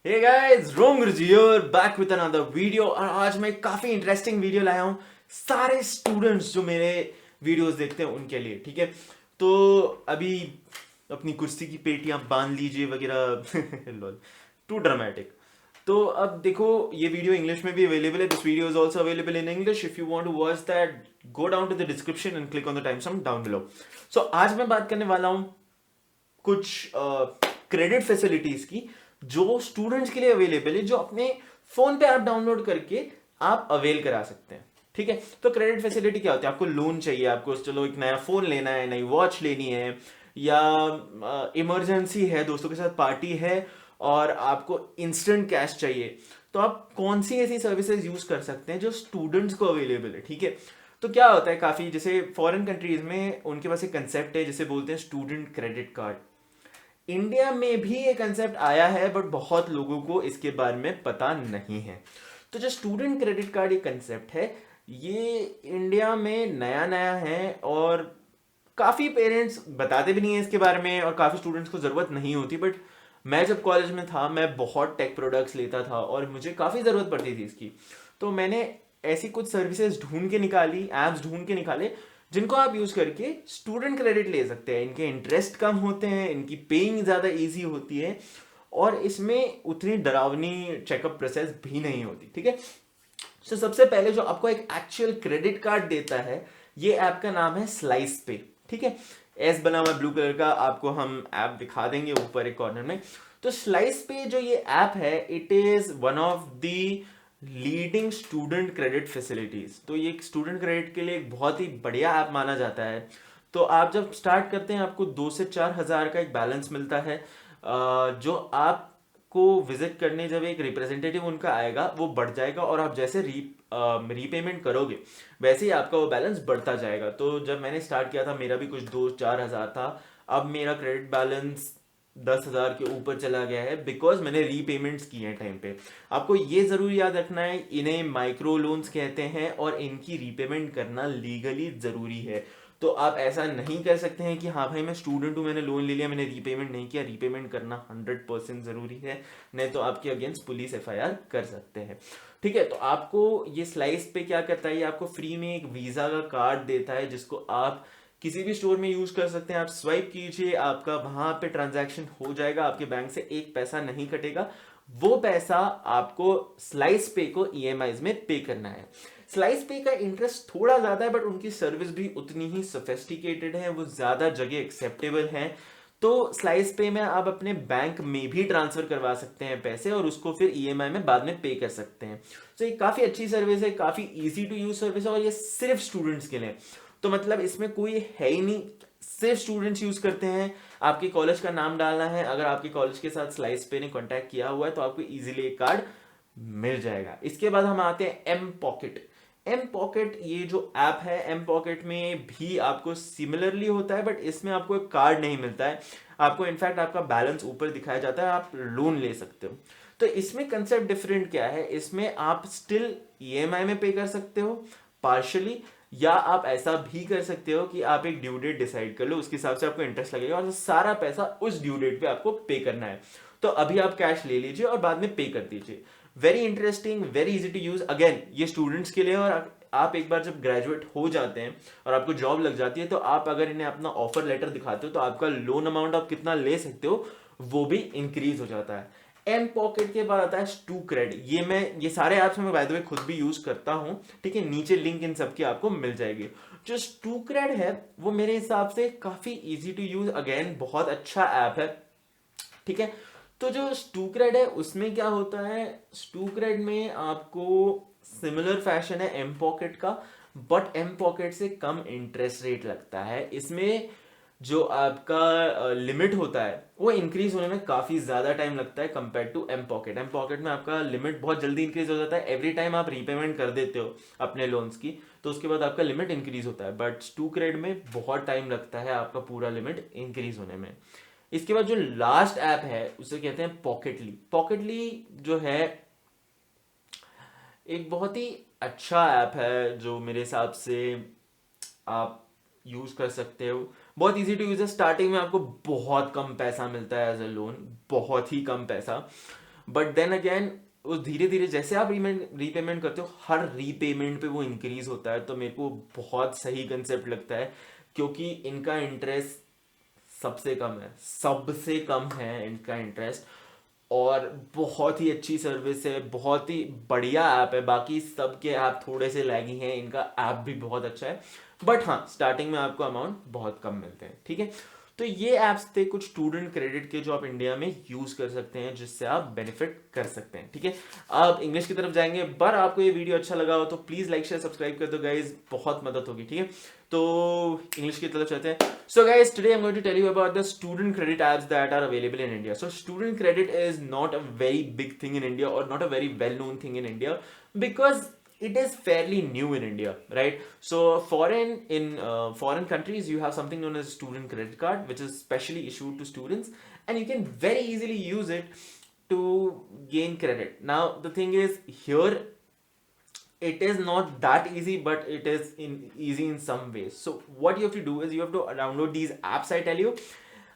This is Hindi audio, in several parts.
Hey guys, Rom Guruji here back with another video. और आज मैं काफी इंटरेस्टिंग वीडियो लाया हूँ सारे स्टूडेंट्स जो मेरे वीडियोस देखते हैं उनके लिए। ठीक है, तो अभी अपनी कुर्सी की पेटियां बांध लीजिए वगैरह लॉल, टू ड्रामेटिक। तो अब देखो, ये वीडियो इंग्लिश में भी अवेलेबल है। This video is also available in English. If you want to watch that, go down to the description and click on the time some down below. So आज मैं बात करने वाला हूँ कुछ क्रेडिट फैसिलिटीज की जो स्टूडेंट्स के लिए अवेलेबल है, जो अपने फोन पे ऐप डाउनलोड करके आप अवेल करा सकते हैं। ठीक है, तो क्रेडिट फैसिलिटी क्या होती है? आपको लोन चाहिए, आपको चलो एक नया फोन लेना है, नई वॉच लेनी है, या इमरजेंसी है, दोस्तों के साथ पार्टी है और आपको इंस्टेंट कैश चाहिए, तो आप कौन सी ऐसी सर्विसेज यूज कर सकते हैं जो स्टूडेंट्स को अवेलेबल है। ठीक है, तो क्या होता है, काफी जैसे फॉरेन कंट्रीज में उनके पास एक कंसेप्ट है जिसे बोलते हैं स्टूडेंट क्रेडिट कार्ड। इंडिया में भी ये कंसेप्ट आया है बट बहुत लोगों को इसके बारे में पता नहीं है। तो जो स्टूडेंट क्रेडिट कार्ड ये कंसेप्ट है, ये इंडिया में नया नया है और काफ़ी पेरेंट्स बताते भी नहीं है इसके बारे में और काफ़ी स्टूडेंट्स को ज़रूरत नहीं होती। बट मैं जब कॉलेज में था, मैं बहुत टेक प्रोडक्ट्स लेता था और मुझे काफ़ी ज़रूरत पड़ती थी इसकी। तो मैंने ऐसी कुछ सर्विसेज ढूंढ के निकाली, एप्स ढूंढ के निकाले जिनको आप यूज़ करके स्टूडेंट क्रेडिट ले सकते हैं। इनके इंटरेस्ट कम होते हैं, इनकी पेइंग ज़्यादा ईजी होती है और इसमें उतनी डरावनी चेकअप प्रोसेस भी नहीं होती। ठीक है, तो सबसे पहले जो आपको एक एक्चुअल क्रेडिट कार्ड देता है, ये ऐप का नाम है स्लाइस पे। ठीक है, एस बना हुआ ब्लू कलर का, आपको हम ऐप दिखा देंगे ऊपर एक कॉर्नर में। तो स्लाइस पे जो ये ऐप है, it is one of the leading student credit facilities. तो ये स्टूडेंट क्रेडिट के लिए एक बहुत ही बढ़िया ऐप माना जाता है। तो आप जब स्टार्ट करते हैं, आपको 2 से 4 हज़ार का एक बैलेंस मिलता है, जो आप को विजिट करने जब एक रिप्रेजेंटेटिव उनका आएगा, वो बढ़ जाएगा और आप जैसे रीपेमेंट करोगे वैसे ही आपका वो बैलेंस बढ़ता जाएगा। तो जब मैंने स्टार्ट किया था, मेरा भी कुछ 2-4 हज़ार था। अब मेरा क्रेडिट बैलेंस 10 हज़ार के ऊपर चला गया है बिकॉज मैंने रीपेमेंट्स किए हैं टाइम पे। आपको ये ज़रूर याद रखना है, इन्हें माइक्रो लोन्स कहते हैं और इनकी रीपेमेंट करना लीगली ज़रूरी है। तो आप ऐसा नहीं कर सकते हैं कि हाँ भाई मैं स्टूडेंट हूँ, मैंने लोन ले लिया, मैंने रीपेमेंट नहीं किया। रीपेमेंट करना 100% ज़रूरी है, नहीं तो आपके अगेंस्ट पुलिस एफआईआर कर सकते हैं। ठीक है, तो आपको ये स्लाइस पे क्या करता है, ये आपको फ्री में एक वीज़ा का कार्ड देता है जिसको आप किसी भी स्टोर में यूज कर सकते हैं। आप स्वाइप कीजिए, आपका वहां पे ट्रांजैक्शन हो जाएगा, आपके बैंक से एक पैसा नहीं कटेगा। वो पैसा आपको स्लाइस पे को ईएमआई में पे करना है। स्लाइस पे का इंटरेस्ट थोड़ा ज्यादा है बट उनकी सर्विस भी उतनी ही सोफेस्टिकेटेड है, वो ज्यादा जगह एक्सेप्टेबल है। तो स्लाइस पे में आप अपने बैंक में भी ट्रांसफर करवा सकते हैं पैसे और उसको फिर ईएमआई में बाद में पे कर सकते हैं। तो ये काफी अच्छी सर्विस है, काफी इजी टू यूज सर्विस है और ये सिर्फ स्टूडेंट्स के लिए। तो मतलब इसमें कोई है ही नहीं, सिर्फ स्टूडेंट्स यूज करते हैं। आपके कॉलेज का नाम डालना है, अगर आपके कॉलेज के साथ स्लाइस पे ने कांटेक्ट किया हुआ है तो आपको इजीली एक कार्ड मिल जाएगा। इसके बाद हम आते हैं एम पॉकेट। एम पॉकेट ये जो ऐप है, एम पॉकेट में भी आपको सिमिलरली होता है बट इसमें आपको एक कार्ड नहीं मिलता है। आपको इनफैक्ट आपका बैलेंस ऊपर दिखाया जाता है, आप लोन ले सकते हो। तो इसमें कंसेप्ट डिफरेंट क्या है, इसमें आप स्टिल ईएमआई में पे कर सकते हो पार्शली, या आप ऐसा भी कर सकते हो कि आप एक ड्यू डेट डिसाइड कर लो, उसके हिसाब से आपको इंटरेस्ट लगेगा और सारा पैसा उस ड्यू डेट पे आपको पे करना है। तो अभी आप कैश ले लीजिए और बाद में पे कर दीजिए। Very interesting, very easy to use. Again ये स्टूडेंट्स के लिए, और आप एक बार जब ग्रेजुएट हो जाते हैं और आपको जॉब लग जाती है तो आप अगर इन्हें अपना ऑफर लेटर दिखाते हो तो आपका लोन अमाउंट आप कितना ले सकते हो वो भी इंक्रीज हो जाता है। एम पॉकेट के बाद आता है स्टू क्रेड। ये सारे ऐप्स में बाय द वे खुद भी यूज करता हूं। ठीक है, नीचे लिंक इन सब की आपको मिल जाएगी। जो स्टू क्रेड है वो मेरे हिसाब से काफी इजी टू यूज, अगेन बहुत अच्छा ऐप है। ठीक है, तो जो स्टूक्रेड है उसमें क्या होता है, स्टूक्रेड में आपको सिमिलर फैशन है एम पॉकेट का, बट एम पॉकेट से कम इंटरेस्ट रेट लगता है। इसमें जो आपका लिमिट होता है वो इंक्रीज होने में काफी ज्यादा टाइम लगता है compare to M Pocket. M Pocket में आपका लिमिट बहुत जल्दी इंक्रीज हो जाता है, एवरी टाइम आप रीपेमेंट कर देते हो अपने लोन्स की तो उसके बाद आपका लिमिट इंक्रीज होता है। बट स्टू क्रेड में बहुत टाइम लगता है आपका पूरा लिमिट इंक्रीज होने में। इसके बाद जो लास्ट ऐप है उसे कहते हैं पॉकेटली। पॉकेटली जो है एक बहुत ही अच्छा ऐप है जो मेरे हिसाब से आप यूज कर सकते हो। बहुत इजी टू यूज है, स्टार्टिंग में आपको बहुत कम पैसा मिलता है एज अ लोन, बहुत ही कम पैसा। बट देन अगेन वो धीरे धीरे जैसे आप रीपेमेंट करते हो, हर रीपेमेंट पे वो इंक्रीज होता है। तो मेरे को बहुत सही कंसेप्ट लगता है, क्योंकि इनका इंटरेस्ट सबसे कम है इनका इंटरेस्ट, और बहुत ही अच्छी सर्विस है, बहुत ही बढ़िया ऐप है। बाकी सबके ऐप थोड़े से लैगी हैं, इनका ऐप भी बहुत अच्छा है, बट हाँ स्टार्टिंग में आपको अमाउंट बहुत कम मिलते हैं, ठीक है। तो ये ऐप्स थे कुछ स्टूडेंट क्रेडिट के जो आप इंडिया में यूज कर सकते हैं, जिससे आप बेनिफिट कर सकते हैं, ठीक है। अब इंग्लिश की तरफ जाएंगे, पर आपको ये वीडियो अच्छा लगा हो तो प्लीज लाइक शेयर सब्सक्राइब कर दो गाइज, बहुत मदद होगी, ठीक है। तो इंग्लिश की तरफ चलते हैं। So guys, today I'm going to tell you about the student credit apps that are available in India. So student credit is not a very big thing in India, or not a very well-known thing in India, because it is fairly new in India, right? So foreign countries, you have something known as student credit card, which is specially issued to students, and you can very easily use it to gain credit. Now the thing is, here it is not that easy, but it is easy in some ways. So what you have to do is you have to download these apps I tell you,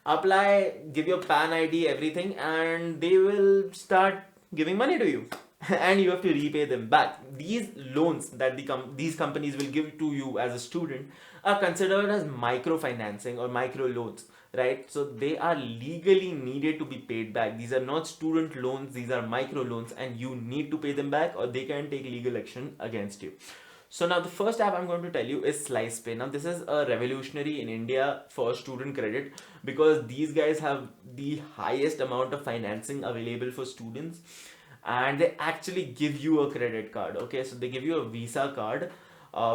apply, give your PAN ID, everything, and they will start giving money to you and you have to repay them back. These loans that these companies will give to you as a student are considered as microfinancing or micro loans, right? So they are legally needed to be paid back. These are not student loans, these are micro loans, and you need to pay them back or they can take legal action against you. So now the first app I'm going to tell you is SlicePay. Now this is a revolutionary in India for student credit, because these guys have the highest amount of financing available for students, and they actually give you a credit card. Okay, so they give you a Visa card,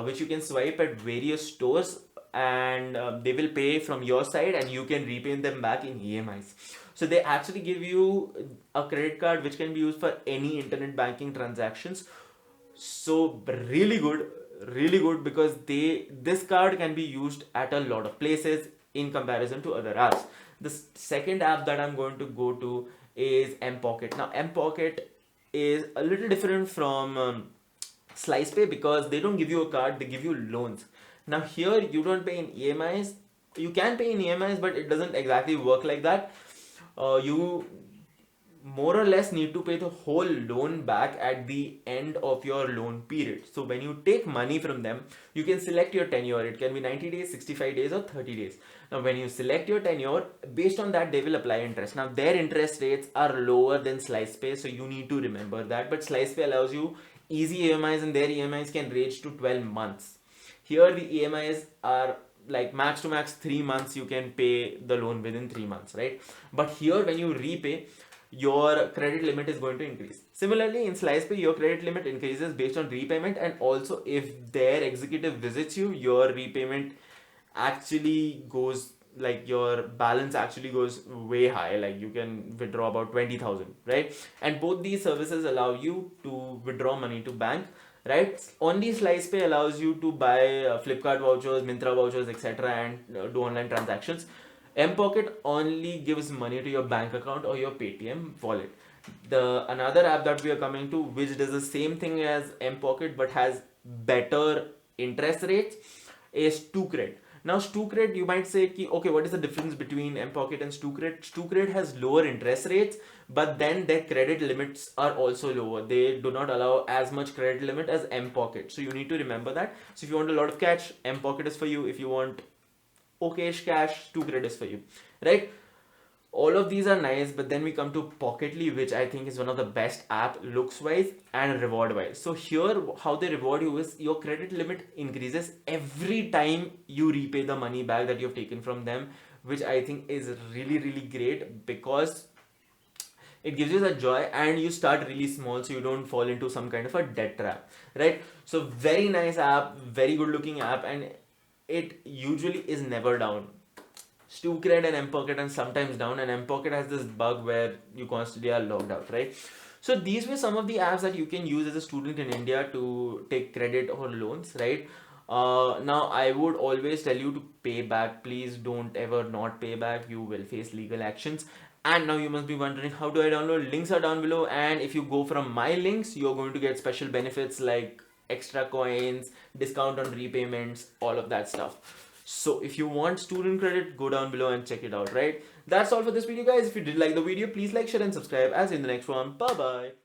which you can swipe at various stores, and they will pay from your side and you can repay them back in EMIs. So they actually give you a credit card which can be used for any internet banking transactions. So really good, because this card can be used at a lot of places in comparison to other apps. The second app that I'm going to go to is Mpocket. Now Mpocket is a little different from SlicePay, because they don't give you a card, they give you loans. Now here you don't pay in EMIs. You can pay in EMIs, but it doesn't exactly work like that. You more or less need to pay the whole loan back at the end of your loan period. So when you take money from them, you can select your tenure. It can be 90 days, 65 days, or 30 days. Now when you select your tenure, based on that they will apply interest. Now their interest rates are lower than SlicePay, so you need to remember that. But SlicePay allows you easy EMIs, and their EMIs can range to 12 months. Here the EMIs are like max to max 3 months. You can pay the loan within 3 months, right? But here when you repay, your credit limit is going to increase. Similarly, in SlicePay, your credit limit increases based on repayment, and also if their executive visits you, your repayment actually goes, like your balance actually goes way high. Like you can withdraw about 20,000, right? And both these services allow you to withdraw money to bank, right? Only SlicePay allows you to buy Flipkart vouchers, Myntra vouchers, etc., and do online transactions. Mpocket only gives money to your bank account or your Paytm wallet. The another app that we are coming to, which does the same thing as Mpocket but has better interest rates, is StuCred. Now StuCred, you might say ki, okay, what is the difference between Mpocket and StuCred? StuCred has lower interest rates, but then their credit limits are also lower. They do not allow as much credit limit as Mpocket, so you need to remember that. So if you want a lot of cash, Mpocket is for you. If you want okayish cash, StuCred is for you, right? All of these are nice, but then we come to Pocketly, which I think is one of the best app looks wise and reward wise. So here how they reward you is your credit limit increases every time you repay the money back that you've taken from them, which I think is really great, because it gives you that joy, and you start really small so you don't fall into some kind of a debt trap, right? So very nice app, very good looking app, and it usually is never down. StuCred and Mpocket are sometimes down, and Mpocket has this bug where you constantly are logged out, right? So these were some of the apps that you can use as a student in India to take credit or loans, right? Now I would always tell you to pay back. Please don't ever not pay back. You will face legal actions. And now you must be wondering, how do I download? Links are down below, and if you go from my links, you're going to get special benefits like extra coins, discount on repayments, all of that stuff. So if you want student credit, go down below and check it out, right? That's all for this video, guys. If you did like the video, please like, share, and subscribe. I'll see you in the next one. Bye bye.